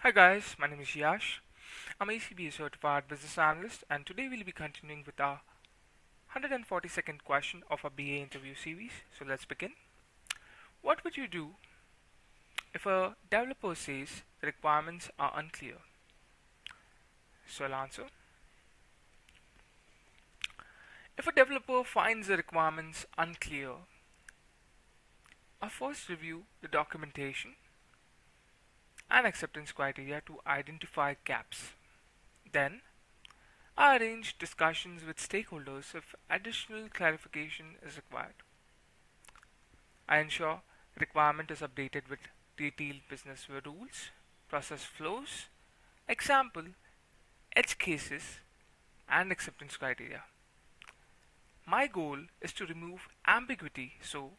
Hi guys, my name is Yash. I'm ECBA certified business analyst, and today we'll be continuing with our 142nd question of our BA interview series. So let's begin. What would you do if a developer says the requirements are unclear? So I'll answer. If a developer finds the requirements unclear, I'll first review the documentation and acceptance criteria to identify gaps. Then I arrange discussions with stakeholders if additional clarification is required. I ensure requirement is updated with detailed business rules, process flows, example, edge cases, and acceptance criteria. My goal is to remove ambiguity so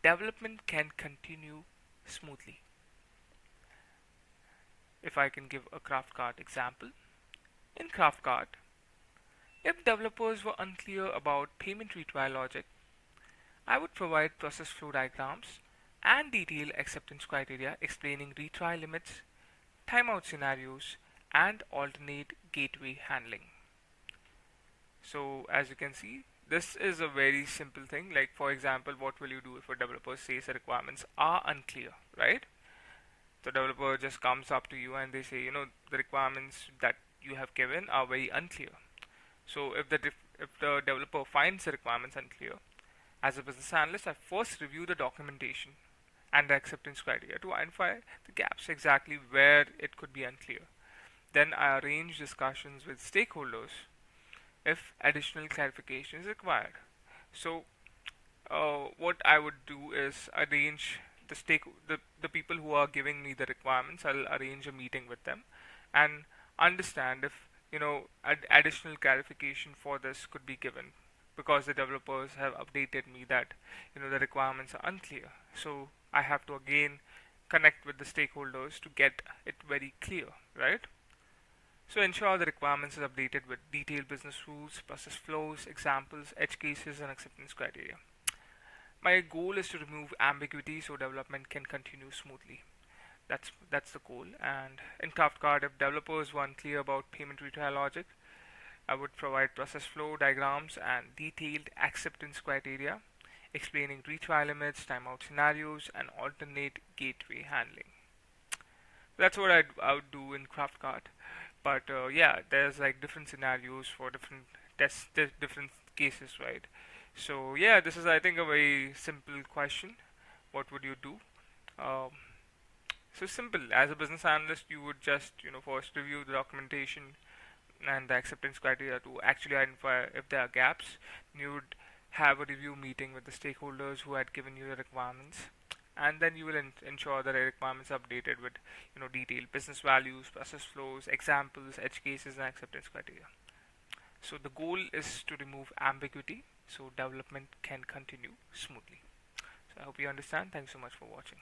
development can continue smoothly. If I can give a CraftCart example, in CraftCart, if developers were unclear about payment retry logic, I would provide process flow diagrams and detailed acceptance criteria explaining retry limits, timeout scenarios, and alternate gateway handling. So as you can see, this is a very simple thing. Like for example, what will you do if a developer says the requirements are unclear, right? The developer just comes up to you and they say, the requirements that you have given are very unclear. So if the developer finds the requirements unclear, as a business analyst, I first review the documentation and the acceptance criteria to identify the gaps exactly where it could be unclear. Then I arrange discussions with stakeholders if additional clarification is required. So, what I would do is arrange the people who are giving me the requirements. I'll arrange a meeting with them and understand if additional clarification for this could be given because the developers have updated me that the requirements are unclear. So I have to again connect with the stakeholders to get it very clear, right? So ensure the requirements is updated with detailed business rules, process flows, examples, edge cases, and acceptance criteria. My goal is to remove ambiguity so development can continue smoothly. That's the goal. And in CraftCard, if developers were unclear about payment retry logic, I would provide process flow diagrams and detailed acceptance criteria explaining retry limits, timeout scenarios, and alternate gateway handling. That's what I would do in CraftCart. But yeah, there's like different scenarios for different tests, different cases, right? So yeah, this is I think a very simple question. What would you do? Um, so simple. As a business analyst, you would just first review the documentation and the acceptance criteria to actually identify if there are gaps. You would have a review meeting with the stakeholders who had given you the requirements, and then you will ensure that the requirements are updated with detailed business values, process flows, examples, edge cases, and acceptance criteria. So the goal is to remove ambiguity so development can continue smoothly. So I hope you understand. Thanks so much for watching.